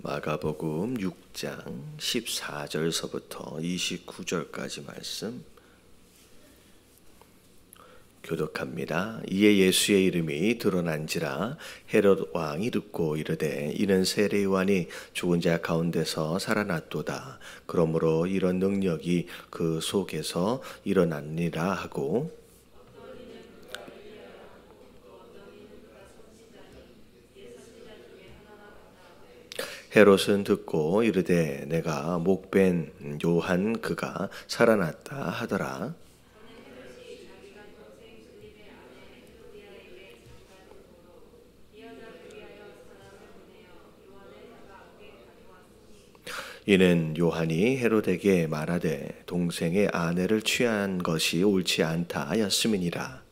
마가복음 6장 14절서부터 29절까지 말씀 교독합니다. 이에 예수의 이름이 드러난지라 헤롯 왕이 듣고 이르되 이는 세례 요한이 죽은 자 가운데서 살아났도다. 그러므로 이런 능력이 그 속에서 일어났니라 하고 헤롯은 듣고 이르되 내가 목벤 요한 그가 살아났다 하더라. 이는 요한이 헤롯에게 말하되 동생의 아내를 취한 것이 옳지 않다 하였음이니라.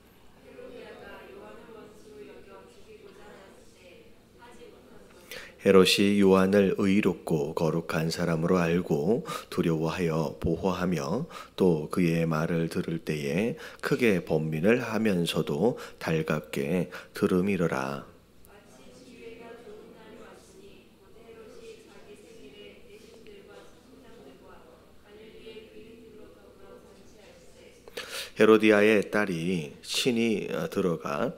헤롯이 요한을 의롭고 거룩한 사람으로 알고 두려워하여 보호하며 또 그의 말을 들을 때에 크게 번민을 하면서도 달갑게 들음이러라. 헤로디아의 딸이 신이 들어가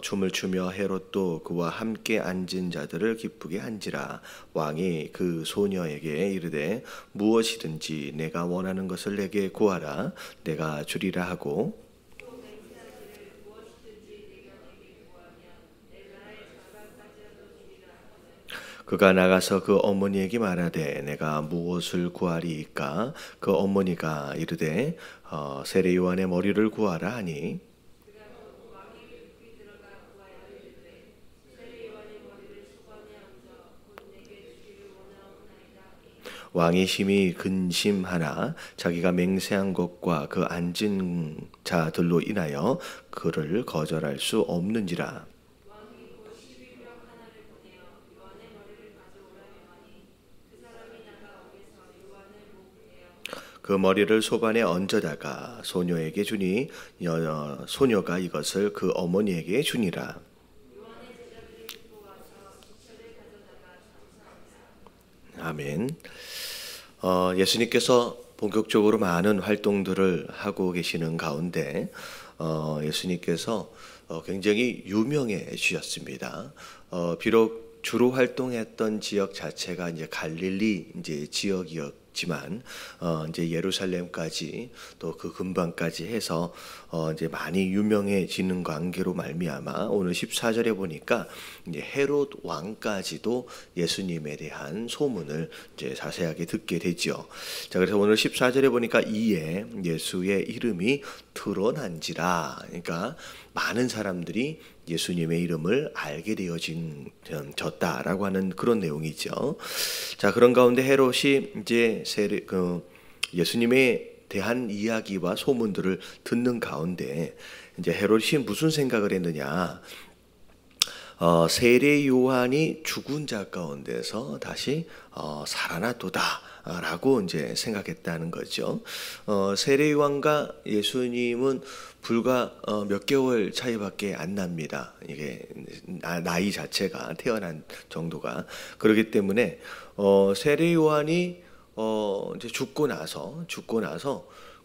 춤을 추며 헤롯도 그와 함께 앉은 자들을 기쁘게 한지라. 왕이 그 소녀에게 이르되 무엇이든지 내가 원하는 것을 내게 구하라 내가 주리라 하고 그가 나가서 그 어머니에게 말하되 내가 무엇을 구하리이까. 그 어머니가 이르되 세례 요한의 머리를 구하라 하니 왕이 심히 근심하나 자기가 맹세한 것과 그 앉은 자들로 인하여 그를 거절할 수 없는지라. 그 머리를 소반에 얹어다가 소녀에게 주니 소녀가 이것을 그 어머니에게 주니라. 아멘. 예수님께서 본격적으로 많은 활동들을 하고 계시는 가운데 예수님께서 굉장히 유명해지셨습니다. 비록 주로 활동했던 지역 자체가 이제 갈릴리 이제 지역이었지만 이제 예루살렘까지 또 그 근방까지 해서 이제 많이 유명해지는 관계로 말미암아 오늘 14절에 보니까 이제 헤롯 왕까지도 예수님에 대한 소문을 이제 자세하게 듣게 되죠. 자, 그래서 오늘 14절에 보니까 이에 예수의 이름이 드러난지라. 그러니까 많은 사람들이 예수님의 이름을 알게 되어졌다라고 하는 그런 내용이죠. 자, 그런 가운데 헤롯이 이제 예수님에 대한 이야기와 소문들을 듣는 가운데 이제 헤롯이 무슨 생각을 했느냐? 세례 요한이 죽은 자 가운데서 다시 살아났도다라고 이제 생각했다는 거죠. 세례 요한과 예수님은 불과 몇 개월 차이밖에 안 납니다. 이게 나이 자체가 태어난 정도가 그렇기 때문에 세례 요한이 이제 죽고 나서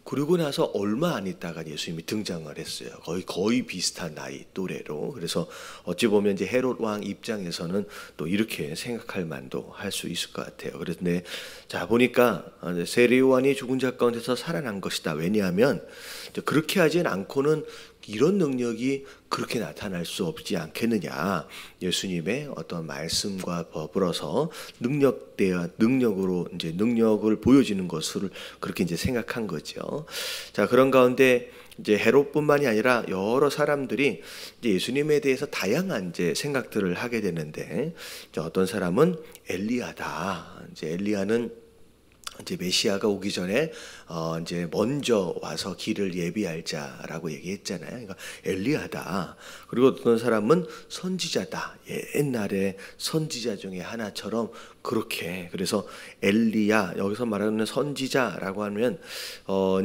그리고 나서 얼마 안 있다가 예수님이 등장을 했어요. 거의 비슷한 나이 또래로. 그래서 어찌 보면 이제 헤롯 왕 입장에서는 또 이렇게 생각할 만도 할 수 있을 것 같아요. 그런데 자 보니까 세례 요한이 죽은 자 가운데서 살아난 것이다. 왜냐하면 그렇게 하진 않고는 이런 능력이 그렇게 나타날 수 없지 않겠느냐. 예수님의 어떤 말씀과 더불어서 능력으로 이제 능력을 보여지는 것을 그렇게 이제 생각한 거죠. 자, 그런 가운데 이제 헤롯뿐만이 아니라 여러 사람들이 이제 예수님에 대해서 다양한 이제 생각들을 하게 되는데 어떤 사람은 엘리야다. 이제 엘리야는 이제 메시아가 오기 전에 이제 먼저 와서 길을 예비할 자라고 얘기했잖아요. 그러니까 엘리야다. 그리고 어떤 사람은 선지자다. 옛날에 선지자 중에 하나처럼 그렇게 그래서 엘리야 여기서 말하는 선지자라고 하면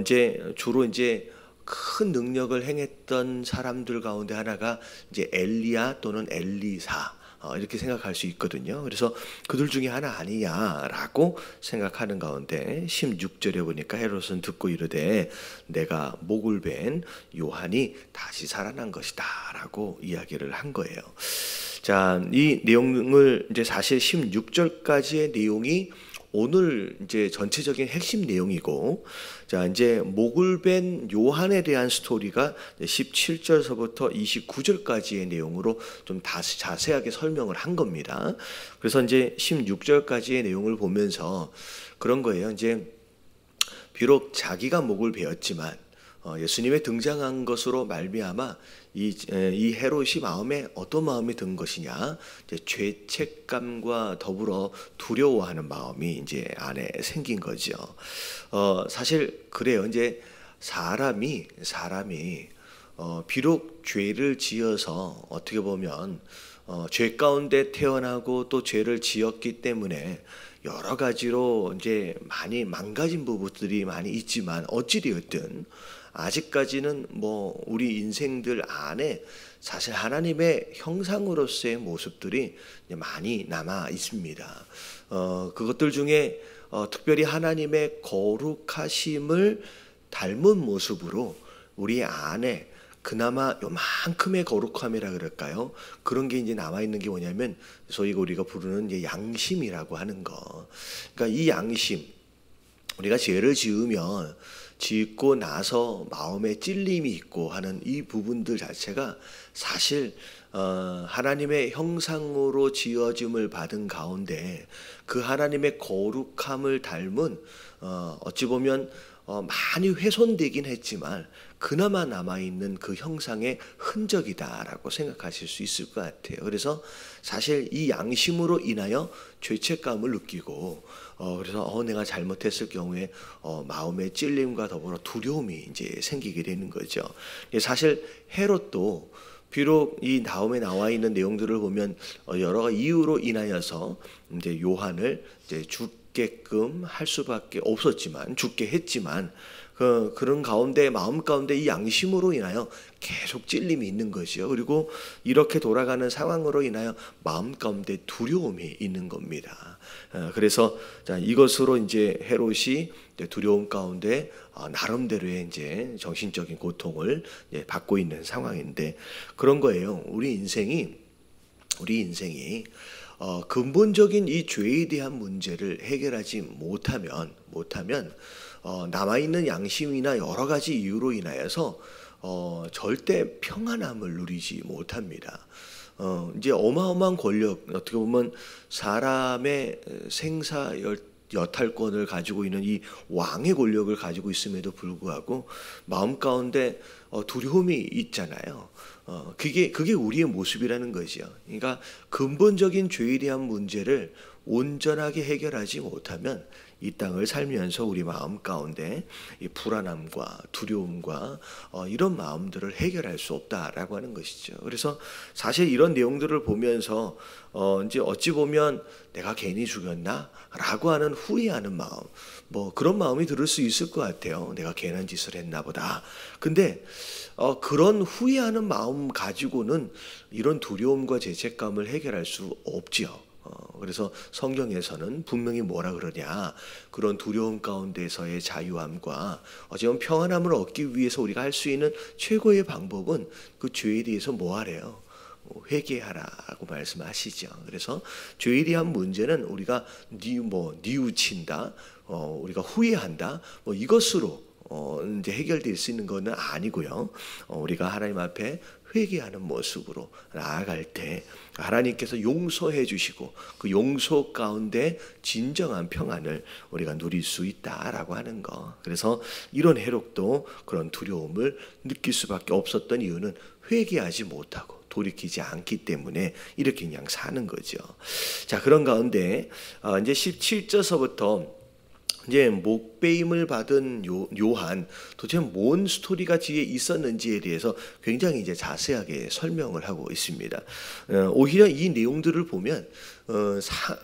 이제 주로 이제 큰 능력을 행했던 사람들 가운데 하나가 이제 엘리야 또는 엘리사. 이렇게 생각할 수 있거든요. 그래서 그들 중에 하나 아니냐라고 생각하는 가운데 16절에 보니까 헤롯은 듣고 이르되 내가 목을 벤 요한이 다시 살아난 것이다 라고 이야기를 한 거예요. 자, 이 내용을 이제 사실 16절까지의 내용이 오늘 이제 전체적인 핵심 내용이고, 자, 이제 목을 벤 요한에 대한 스토리가 17절서부터 29절까지의 내용으로 좀 다시 자세하게 설명을 한 겁니다. 그래서 이제 16절까지의 내용을 보면서 그런 거예요. 이제 비록 자기가 목을 베었지만 예수님의 등장한 것으로 말미암아 이 헤롯이 마음에 어떤 마음이 든 것이냐, 이제 죄책감과 더불어 두려워하는 마음이 이제 안에 생긴 거죠. 사실 그래요. 이제 사람이 비록 죄를 지어서 어떻게 보면 죄 가운데 태어나고 또 죄를 지었기 때문에 여러 가지로 이제 많이 망가진 부분들이 많이 있지만 어찌되었든 아직까지는 뭐 우리 인생들 안에 사실 하나님의 형상으로서의 모습들이 많이 남아 있습니다. 그것들 중에 특별히 하나님의 거룩하심을 닮은 모습으로 우리 안에 그나마 요만큼의 거룩함이라 그럴까요? 그런 게 이제 남아 있는 게 뭐냐면 소위 우리가 부르는 이제 양심이라고 하는 거. 그러니까 이 양심, 우리가 죄를 지으면 짓고 나서 마음에 찔림이 있고 하는 이 부분들 자체가 사실 하나님의 형상으로 지어짐을 받은 가운데 그 하나님의 거룩함을 닮은 어찌 보면 많이 훼손되긴 했지만 그나마 남아있는 그 형상의 흔적이다라고 생각하실 수 있을 것 같아요. 그래서 사실 이 양심으로 인하여 죄책감을 느끼고 그래서 내가 잘못했을 경우에 마음의 찔림과 더불어 두려움이 이제 생기게 되는 거죠. 사실 헤롯도 비록 이 다음에 나와 있는 내용들을 보면 여러 이유로 인하여서 이제 요한을 이제 죽게끔 할 수밖에 없었지만 죽게 했지만 그런 가운데 마음 가운데 이 양심으로 인하여 계속 찔림이 있는 것이요. 그리고 이렇게 돌아가는 상황으로 인하여 마음 가운데 두려움이 있는 겁니다. 그래서 이것으로 이제 헤롯이 두려움 가운데 나름대로의 이제 정신적인 고통을 받고 있는 상황인데 그런 거예요. 우리 인생이 근본적인 이 죄에 대한 문제를 해결하지 못하면 남아있는 양심이나 여러 가지 이유로 인하여서 절대 평안함을 누리지 못합니다. 이제 어마어마한 권력, 어떻게 보면 사람의 생사 여탈권을 가지고 있는 이 왕의 권력을 가지고 있음에도 불구하고 마음 가운데 두려움이 있잖아요. 그게 우리의 모습이라는 거죠. 그러니까 근본적인 죄에 대한 문제를 온전하게 해결하지 못하면 이 땅을 살면서 우리 마음 가운데 이 불안함과 두려움과 이런 마음들을 해결할 수 없다라고 하는 것이죠. 그래서 사실 이런 내용들을 보면서 이제 어찌 보면 내가 괜히 죽였나라고 하는 후회하는 마음, 뭐 그런 마음이 들을 수 있을 것 같아요. 내가 괜한 짓을 했나 보다. 근데 그런 후회하는 마음 가지고는 이런 두려움과 죄책감을 해결할 수 없지요. 그래서 성경에서는 분명히 뭐라 그러냐, 그런 두려움 가운데서의 자유함과 어쩌면 평안함을 얻기 위해서 우리가 할 수 있는 최고의 방법은 그 죄에 대해서 뭐 하래요? 회개하라고 말씀하시죠. 그래서 죄에 대한 문제는 우리가 뉘우친다, 우리가 후회한다, 뭐 이것으로 이제 해결될 수 있는 것은 아니고요. 우리가 하나님 앞에 회개하는 모습으로 나아갈 때 하나님께서 용서해 주시고 그 용서 가운데 진정한 평안을 우리가 누릴 수 있다라고 하는 거. 그래서 이런 헤롯도 그런 두려움을 느낄 수밖에 없었던 이유는 회개하지 못하고 돌이키지 않기 때문에 이렇게 그냥 사는 거죠. 자, 그런 가운데 이제 17절서부터 이제 목베임을 받은 요한, 도대체 뭔 스토리가 뒤에 있었는지에 대해서 굉장히 이제 자세하게 설명을 하고 있습니다. 오히려 이 내용들을 보면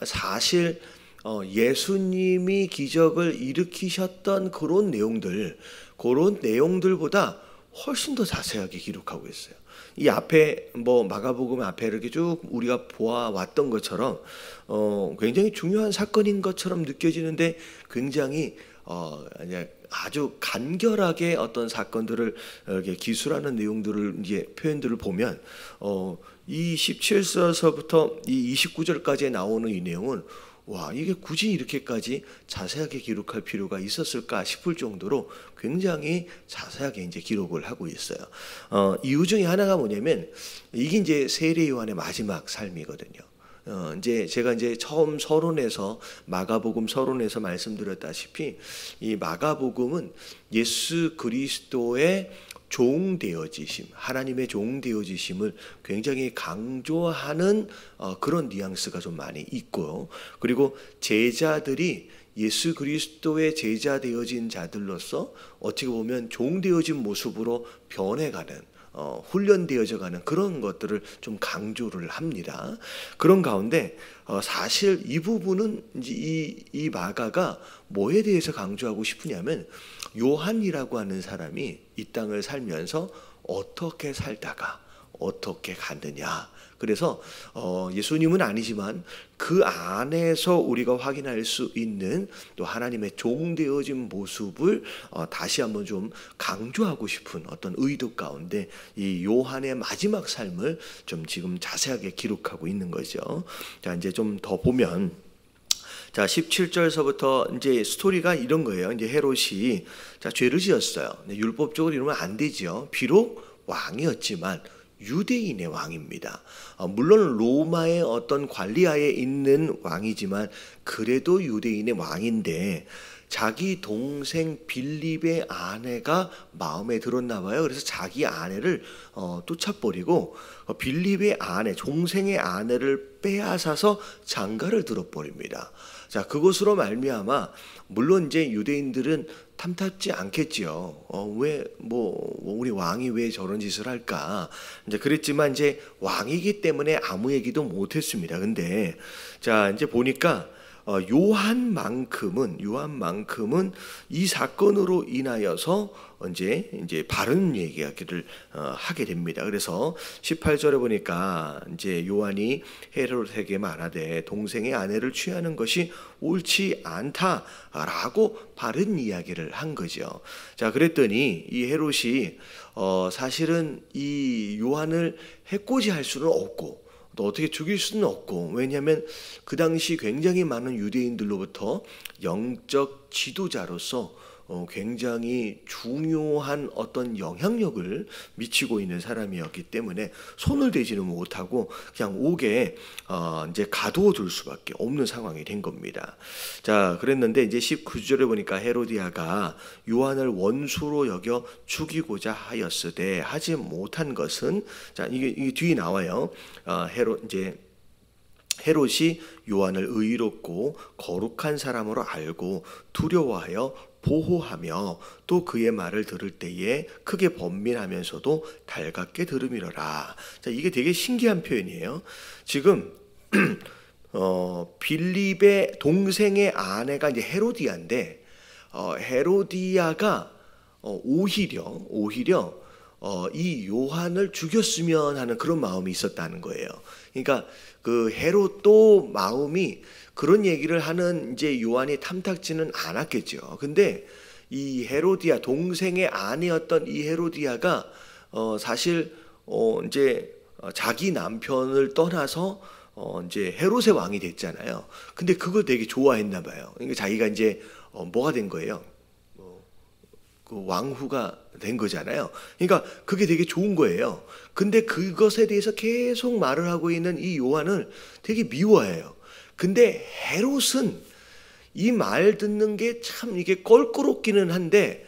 사실 예수님이 기적을 일으키셨던 그런 내용들보다 훨씬 더 자세하게 기록하고 있어요. 이 앞에 뭐 마가복음 앞에 이렇게 쭉 우리가 보아왔던 것처럼 굉장히 중요한 사건인 것처럼 느껴지는데 굉장히 아주 간결하게 어떤 사건들을 이렇게 기술하는 내용들을 이제 표현들을 보면 이 17절서부터 이 29절까지 나오는 이 내용은 와, 이게 굳이 이렇게까지 자세하게 기록할 필요가 있었을까 싶을 정도로 굉장히 자세하게 이제 기록을 하고 있어요. 이유 중에 하나가 뭐냐면 이게 이제 세례 요한의 마지막 삶이거든요. 이제 제가 이제 처음 서론에서 마가복음 서론에서 말씀드렸다시피 이 마가복음은 예수 그리스도의 종되어지심, 하나님의 종되어지심을 굉장히 강조하는 그런 뉘앙스가 좀 많이 있고요. 그리고 제자들이 예수 그리스도의 제자 되어진 자들로서 어떻게 보면 종되어진 모습으로 변해가는 훈련되어져가는 그런 것들을 좀 강조를 합니다. 그런 가운데 사실 이 부분은 이제 이 마가가 뭐에 대해서 강조하고 싶으냐면 요한이라고 하는 사람이 이 땅을 살면서 어떻게 살다가 어떻게 갔느냐. 그래서 예수님은 아니지만 그 안에서 우리가 확인할 수 있는 또 하나님의 종되어진 모습을 다시 한번 좀 강조하고 싶은 어떤 의도 가운데 이 요한의 마지막 삶을 좀 지금 자세하게 기록하고 있는 거죠. 자, 이제 좀 더 보면 자, 17절서부터 이제 스토리가 이런 거예요. 이제 헤롯이 죄를 지었어요. 율법적으로 이러면 안 되죠. 비록 왕이었지만 유대인의 왕입니다. 물론 로마의 어떤 관리하에 있는 왕이지만 그래도 유대인의 왕인데 자기 동생 빌립의 아내가 마음에 들었나 봐요. 그래서 자기 아내를 쫓아버리고 빌립의 아내, 동생의 아내를 빼앗아서 장가를 들어버립니다. 자, 그것으로 말미암아 물론 이제 유대인들은 탐탁지 않겠지요. 왜 우리 왕이 왜 저런 짓을 할까? 이제 그랬지만 이제 왕이기 때문에 아무 얘기도 못했습니다. 근데 자, 이제 보니까 요한만큼은 이 사건으로 인하여서 이제 바른 얘기하기를 하게 됩니다. 그래서 18절에 보니까 이제 요한이 헤롯에게 말하되 동생의 아내를 취하는 것이 옳지 않다라고 바른 이야기를 한 거죠. 자, 그랬더니 이 헤롯이 사실은 이 요한을 해코지할 수는 없고 또 어떻게 죽일 수는 없고, 왜냐하면 그 당시 굉장히 많은 유대인들로부터 영적 지도자로서 굉장히 중요한 어떤 영향력을 미치고 있는 사람이었기 때문에 손을 대지는 못하고 그냥 옥에 이제 가두어둘 수밖에 없는 상황이 된 겁니다. 자, 그랬는데 이제 19절에 보니까 헤로디아가 요한을 원수로 여겨 죽이고자 하였으되 하지 못한 것은, 자, 이게 뒤에 나와요. 헤롯이 요한을 의롭고 거룩한 사람으로 알고 두려워하여 보호하며 또 그의 말을 들을 때에 크게 번민하면서도 달갑게 들음이러라. 자, 이게 되게 신기한 표현이에요. 지금 빌립의 동생의 아내가 이제 헤로디아인데 헤로디아가 오히려 이 요한을 죽였으면 하는 그런 마음이 있었다는 거예요. 그러니까 그 헤롯도 마음이 그런 얘기를 하는 이제 요한이 탐탁지는 않았겠죠. 근데 이 헤로디아, 동생의 아내였던 이 헤로디아가 사실 이제 자기 남편을 떠나서 이제 헤롯의 왕이 됐잖아요. 근데 그걸 되게 좋아했나 봐요. 그러니까 자기가 이제 뭐가 된 거예요? 그 왕후가 된 거잖아요. 그러니까 그게 되게 좋은 거예요. 근데 그것에 대해서 계속 말을 하고 있는 이 요한을 되게 미워해요. 근데 헤롯은 이 말 듣는 게 참 이게 껄끄럽기는 한데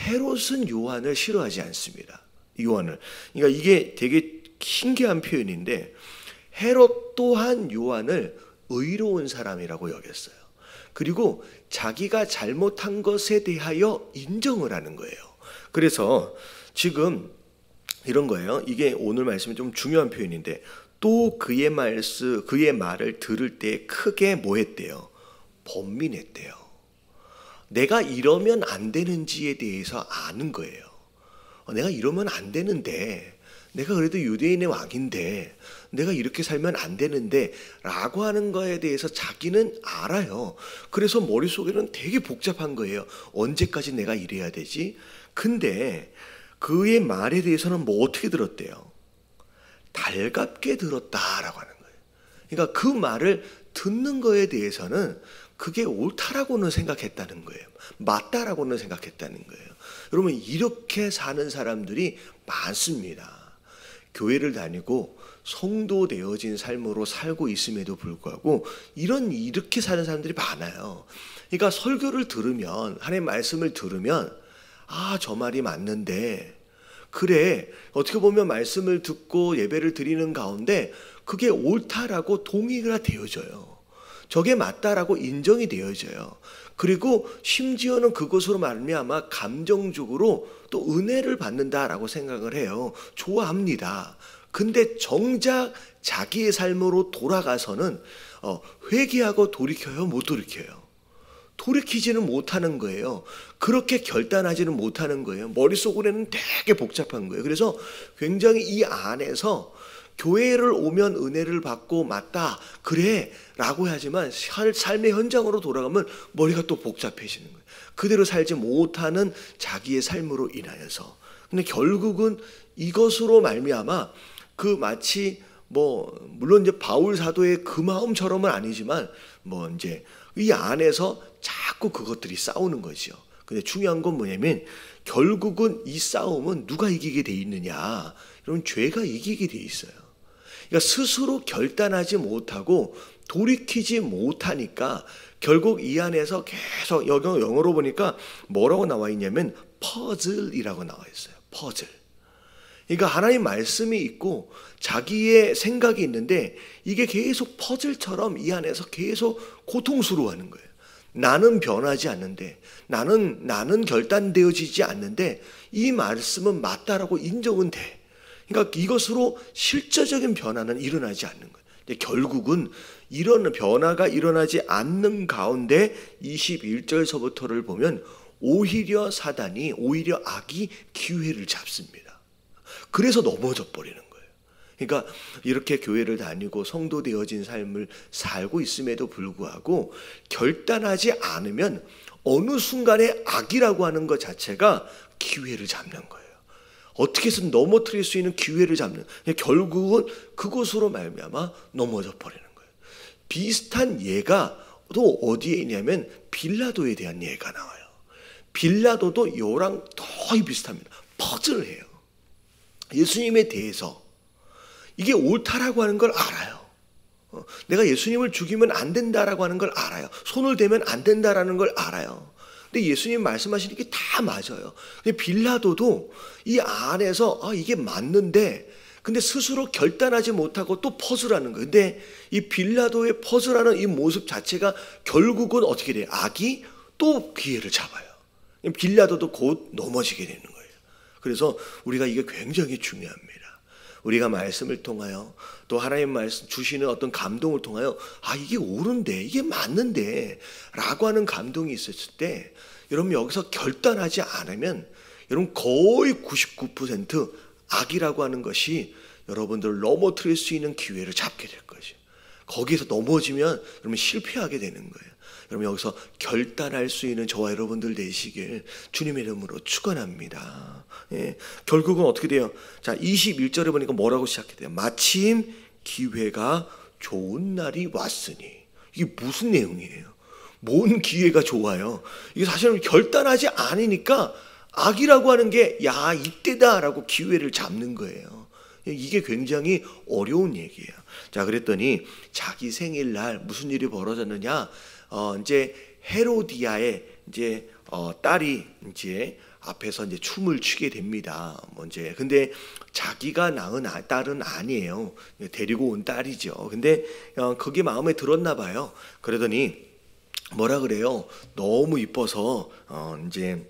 헤롯은 요한을 싫어하지 않습니다. 요한을. 그러니까 이게 되게 신기한 표현인데 헤롯 또한 요한을 의로운 사람이라고 여겼어요. 그리고 자기가 잘못한 것에 대하여 인정을 하는 거예요. 그래서 지금 이런 거예요. 이게 오늘 말씀이 좀 중요한 표현인데 또 그의 말을 들을 때 크게 뭐 했대요? 번민했대요. 내가 이러면 안 되는지에 대해서 아는 거예요. 내가 이러면 안 되는데, 내가 그래도 유대인의 왕인데 내가 이렇게 살면 안 되는데 라고 하는 거에 대해서 자기는 알아요. 그래서 머릿속에는 되게 복잡한 거예요. 언제까지 내가 이래야 되지? 근데 그의 말에 대해서는 뭐 어떻게 들었대요? 달갑게 들었다라고 하는 거예요. 그러니까 그 말을 듣는 거에 대해서는 그게 옳다라고는 생각했다는 거예요. 맞다라고는 생각했다는 거예요. 여러분, 이렇게 사는 사람들이 많습니다. 교회를 다니고 성도 되어진 삶으로 살고 있음에도 불구하고 이렇게 사는 사람들이 많아요. 그러니까 설교를 들으면, 하나님의 말씀을 들으면, 저 말이 맞는데, 그래, 어떻게 보면 말씀을 듣고 예배를 드리는 가운데 그게 옳다라고 동의가 되어져요. 저게 맞다라고 인정이 되어져요. 그리고 심지어는 그것으로 말미암아 감정적으로 또 은혜를 받는다라고 생각을 해요. 좋아합니다. 근데 정작 자기의 삶으로 돌아가서는 회개하고 돌이켜요? 못 돌이켜요? 돌이키지는 못하는 거예요. 그렇게 결단하지는 못하는 거예요. 머릿속으로는 되게 복잡한 거예요. 그래서 굉장히 이 안에서 교회를 오면 은혜를 받고 맞다 그래 라고 하지만 삶의 현장으로 돌아가면 머리가 또 복잡해지는 거예요. 그대로 살지 못하는 자기의 삶으로 인하여서. 근데 결국은 이것으로 말미암아 마치 물론 이제 바울 사도의 그 마음처럼은 아니지만 이제 이 안에서 자꾸 그것들이 싸우는 거죠. 근데 중요한 건 뭐냐면 결국은 이 싸움은 누가 이기게 돼 있느냐? 여러분, 죄가 이기게 돼 있어요. 그러니까 스스로 결단하지 못하고 돌이키지 못하니까 결국 이 안에서 계속 영어로 보니까 뭐라고 나와 있냐면 퍼즐이라고 나와 있어요. 퍼즐. 그러니까 하나님 말씀이 있고 자기의 생각이 있는데 이게 계속 퍼즐처럼 이 안에서 계속 고통스러워하는 거예요. 나는 변하지 않는데, 나는 결단되어지지 않는데 이 말씀은 맞다라고 인정은 돼. 그러니까 이것으로 실제적인 변화는 일어나지 않는 거예요. 결국은 이런 변화가 일어나지 않는 가운데 21절서부터를 보면 오히려 오히려 악이 기회를 잡습니다. 그래서 넘어져 버리는 거예요. 그러니까 이렇게 교회를 다니고 성도 되어진 삶을 살고 있음에도 불구하고 결단하지 않으면 어느 순간에 악이라고 하는 것 자체가 기회를 잡는 거예요. 어떻게 해서 넘어뜨릴 수 있는 기회를 잡는, 결국은 그것으로 말미암아 넘어져 버리는 거예요. 비슷한 예가 또 어디에 있냐면 빌라도에 대한 예가 나와요. 빌라도도 이거랑 거의 비슷합니다. 퍼즐을 해요. 예수님에 대해서 이게 옳다라고 하는 걸 알아요. 내가 예수님을 죽이면 안 된다라고 하는 걸 알아요. 손을 대면 안 된다라는 걸 알아요. 근데 예수님 말씀하시는 게 다 맞아요. 근데 빌라도도 이 안에서 이게 맞는데 근데 스스로 결단하지 못하고 또 퍼즐하는 거예요. 근데 이 빌라도의 퍼즐하는 이 모습 자체가 결국은 어떻게 돼요? 악이 또 기회를 잡아요. 빌라도도 곧 넘어지게 되는 거예요. 그래서 우리가 이게 굉장히 중요합니다. 우리가 말씀을 통하여 또 하나님 말씀 주시는 어떤 감동을 통하여 이게 옳은데 이게 맞는데 라고 하는 감동이 있었을 때 여러분 여기서 결단하지 않으면 여러분 거의 99% 악이라고 하는 것이 여러분들을 넘어뜨릴 수 있는 기회를 잡게 될 것이에요. 거기에서 넘어지면 여러분 실패하게 되는 거예요. 여러분 여기서 결단할 수 있는 저와 여러분들 되시길 주님의 이름으로 축원합니다. 결국은 어떻게 돼요? 자, 21절에 보니까 뭐라고 시작해요? 마침 기회가 좋은 날이 왔으니. 이게 무슨 내용이에요? 뭔 기회가 좋아요? 이게 사실은 결단하지 않으니까 악이라고 하는 게 이때다라고 기회를 잡는 거예요. 이게 굉장히 어려운 얘기예요. 자, 그랬더니 자기 생일날 무슨 일이 벌어졌느냐? 이제 헤로디아의 이제 딸이 이제 앞에서 이제 춤을 추게 됩니다. 근데 자기가 낳은 딸은 아니에요. 데리고 온 딸이죠. 근데 그게 마음에 들었나 봐요. 그러더니 뭐라 그래요? 너무 이뻐서 이제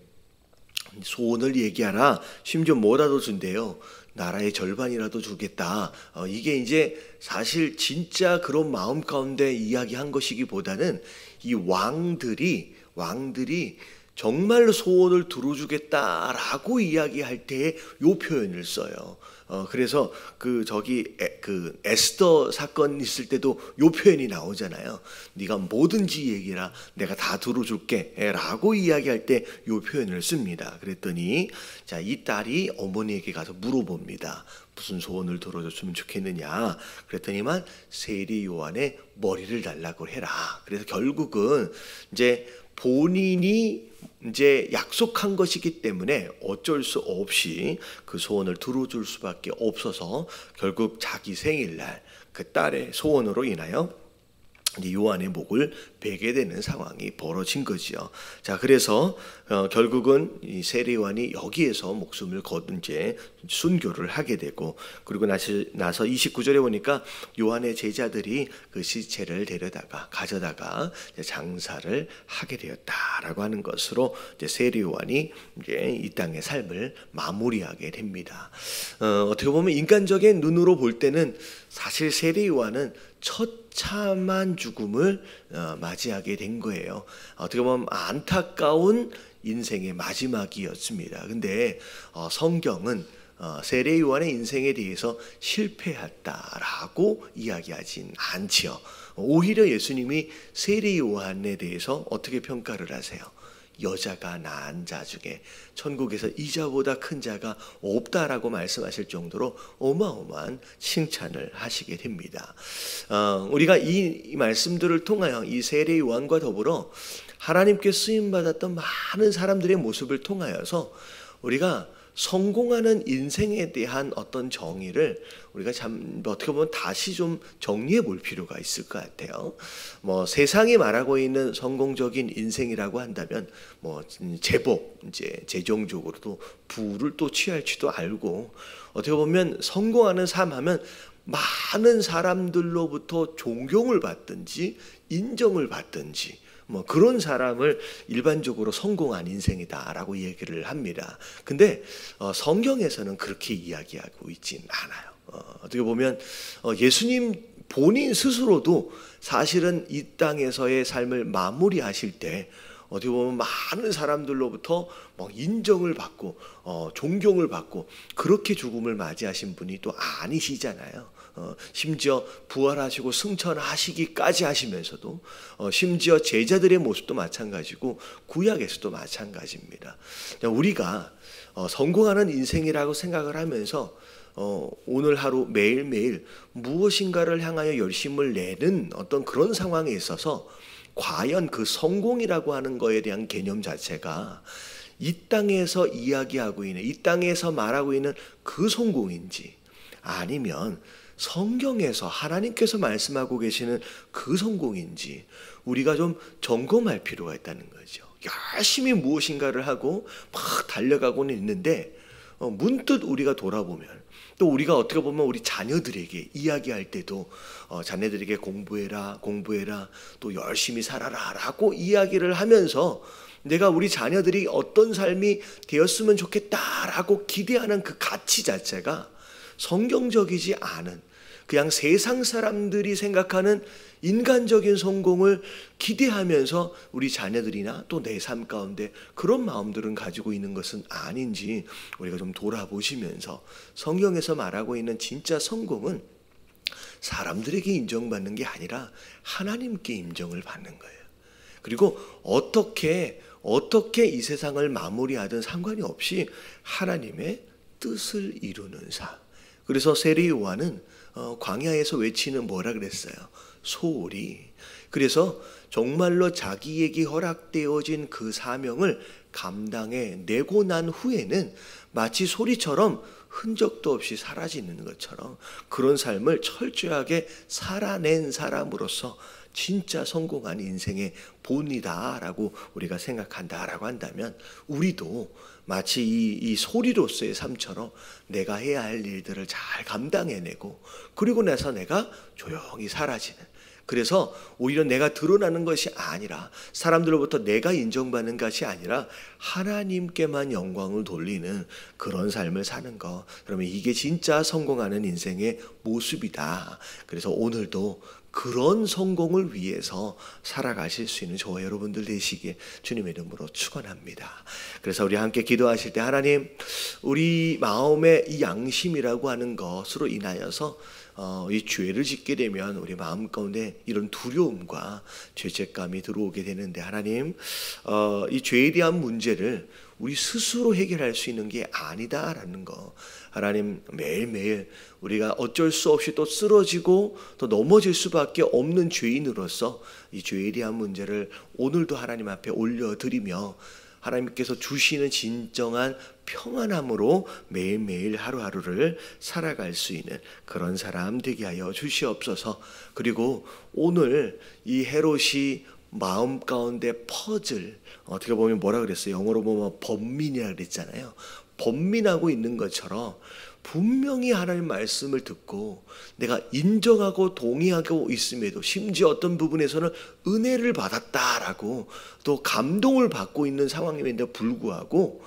소원을 얘기하라. 심지어 뭐라도 준대요. 나라의 절반이라도 주겠다. 이게 이제 사실 진짜 그런 마음 가운데 이야기한 것이기보다는 이 왕들이 정말로 소원을 들어주겠다라고 이야기할 때 요 표현을 써요. 그래서 그 에스더 사건 있을 때도 요 표현이 나오잖아요. 네가 뭐든지 얘기라 내가 다 들어줄게라고 이야기할 때 요 표현을 씁니다. 그랬더니 자, 이 딸이 어머니에게 가서 물어봅니다. 무슨 소원을 들어줬으면 좋겠느냐. 그랬더니만 세리 요한의 머리를 달라고 해라. 그래서 결국은 이제 본인이 이제 약속한 것이기 때문에 어쩔 수 없이 그 소원을 들어줄 수밖에 없어서 결국 자기 생일날 그 딸의 소원으로 인하여 요한의 목을 베게 되는 상황이 벌어진 거지요. 자, 그래서 결국은 이 세례 요한이 여기에서 목숨을 거둔 채 순교를 하게 되고, 그리고 나서 29절에 보니까 요한의 제자들이 그 시체를 가져다가 장사를 하게 되었다라고 하는 것으로 이제 세례 요한이 이제 이 땅의 삶을 마무리하게 됩니다. 어떻게 보면 인간적인 눈으로 볼 때는 사실 세례 요한은 처참한 죽음을 맞이하게 된 거예요. 어떻게 보면 안타까운 인생의 마지막이었습니다. 근데 성경은 세례 요한의 인생에 대해서 실패했다라고 이야기하진 않지요. 오히려 예수님이 세례 요한에 대해서 어떻게 평가를 하세요? 여자가 낳은 자 중에 천국에서 이자보다 큰 자가 없다라고 말씀하실 정도로 어마어마한 칭찬을 하시게 됩니다. 우리가 이 말씀들을 통하여 이 세례 요한과 더불어 하나님께 쓰임받았던 많은 사람들의 모습을 통하여서 우리가 성공하는 인생에 대한 어떤 정의를 우리가 참 어떻게 보면 다시 좀 정리해 볼 필요가 있을 것 같아요. 세상이 말하고 있는 성공적인 인생이라고 한다면 제법 이제 재정적으로도 부를 또 취할지도 알고, 어떻게 보면 성공하는 삶 하면 많은 사람들로부터 존경을 받든지 인정을 받든지 그런 사람을 일반적으로 성공한 인생이다라고 얘기를 합니다. 근데 성경에서는 그렇게 이야기하고 있진 않아요. 어떻게 보면 예수님 본인 스스로도 사실은 이 땅에서의 삶을 마무리하실 때 어떻게 보면 많은 사람들로부터 인정을 받고 존경을 받고 그렇게 죽음을 맞이하신 분이 또 아니시잖아요. 심지어 부활하시고 승천하시기까지 하시면서도 심지어 제자들의 모습도 마찬가지고 구약에서도 마찬가지입니다. 우리가 성공하는 인생이라고 생각을 하면서 오늘 하루 매일매일 무엇인가를 향하여 열심을 내는 어떤 그런 상황에 있어서 과연 그 성공이라고 하는 거에 대한 개념 자체가 이 땅에서 이야기하고 있는, 이 땅에서 말하고 있는 그 성공인지, 아니면 성경에서 하나님께서 말씀하고 계시는 그 성공인지 우리가 좀 점검할 필요가 있다는 거죠. 열심히 무엇인가를 하고 막 달려가고는 있는데 문득 우리가 돌아보면, 또 우리가 어떻게 보면 우리 자녀들에게 이야기할 때도 자녀들에게 공부해라 또 열심히 살아라 라고 이야기를 하면서 내가 우리 자녀들이 어떤 삶이 되었으면 좋겠다라고 기대하는 그 가치 자체가 성경적이지 않은, 그냥 세상 사람들이 생각하는 인간적인 성공을 기대하면서 우리 자녀들이나 또 내 삶 가운데 그런 마음들은 가지고 있는 것은 아닌지 우리가 좀 돌아보시면서, 성경에서 말하고 있는 진짜 성공은 사람들에게 인정받는 게 아니라 하나님께 인정을 받는 거예요. 그리고 어떻게 이 세상을 마무리하든 상관이 없이 하나님의 뜻을 이루는 삶. 그래서 세례 요한은 광야에서 외치는 뭐라 그랬어요? 소리. 그래서 정말로 자기에게 허락되어진 그 사명을 감당해내고 난 후에는 마치 소리처럼 흔적도 없이 사라지는 것처럼 그런 삶을 철저하게 살아낸 사람으로서 진짜 성공한 인생의 본이다라고 우리가 생각한다라고 한다면, 우리도 마치 이 소리로서의 삶처럼 내가 해야 할 일들을 잘 감당해내고 그리고 나서 내가 조용히 사라지는, 그래서 오히려 내가 드러나는 것이 아니라 사람들로부터 내가 인정받는 것이 아니라 하나님께만 영광을 돌리는 그런 삶을 사는 것, 그러면 이게 진짜 성공하는 인생의 모습이다. 그래서 오늘도 그런 성공을 위해서 살아가실 수 있는 저와 여러분들 되시기에 주님의 이름으로 축원합니다. 그래서 우리 함께 기도하실 때 하나님, 우리 마음의 이 양심이라고 하는 것으로 인하여서 이 죄를 짓게 되면 우리 마음 가운데 이런 두려움과 죄책감이 들어오게 되는데 하나님, 이 죄에 대한 문제를 우리 스스로 해결할 수 있는 게 아니다라는 거, 하나님, 매일매일 우리가 어쩔 수 없이 또 쓰러지고 또 넘어질 수밖에 없는 죄인으로서 이 죄에 대한 문제를 오늘도 하나님 앞에 올려드리며 하나님께서 주시는 진정한 평안함으로 매일매일 하루하루를 살아갈 수 있는 그런 사람 되게 하여 주시옵소서. 그리고 오늘 이 헤롯이 마음 가운데 퍼즐, 어떻게 보면 뭐라 그랬어요? 영어로 보면 번민이라 그랬잖아요. 번민하고 있는 것처럼 분명히 하나님 말씀을 듣고 내가 인정하고 동의하고 있음에도 심지어 어떤 부분에서는 은혜를 받았다라고 또 감동을 받고 있는 상황임에도 불구하고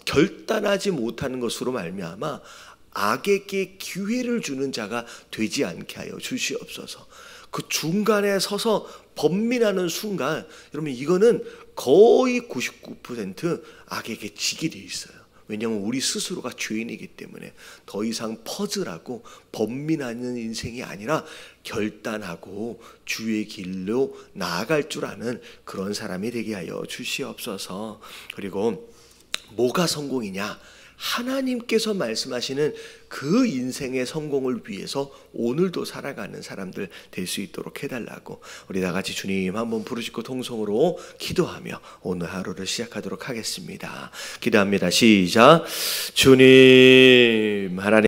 결단하지 못하는 것으로 말미암아 악에게 기회를 주는 자가 되지 않게 하여 주시옵소서. 그 중간에 서서 번민하는 순간 여러분, 이거는 거의 99% 악에게 지게 돼 있어요. 왜냐하면 우리 스스로가 죄인이기 때문에 더 이상 퍼즐하고 번민하는 인생이 아니라 결단하고 주의 길로 나아갈 줄 아는 그런 사람이 되게 하여 주시옵소서. 그리고 뭐가 성공이냐? 하나님께서 말씀하시는 그 인생의 성공을 위해서 오늘도 살아가는 사람들 될 수 있도록 해달라고 우리 다 같이 주님 한번 부르짖고 통성으로 기도하며 오늘 하루를 시작하도록 하겠습니다. 기도합니다. 시작. 주님, 하나님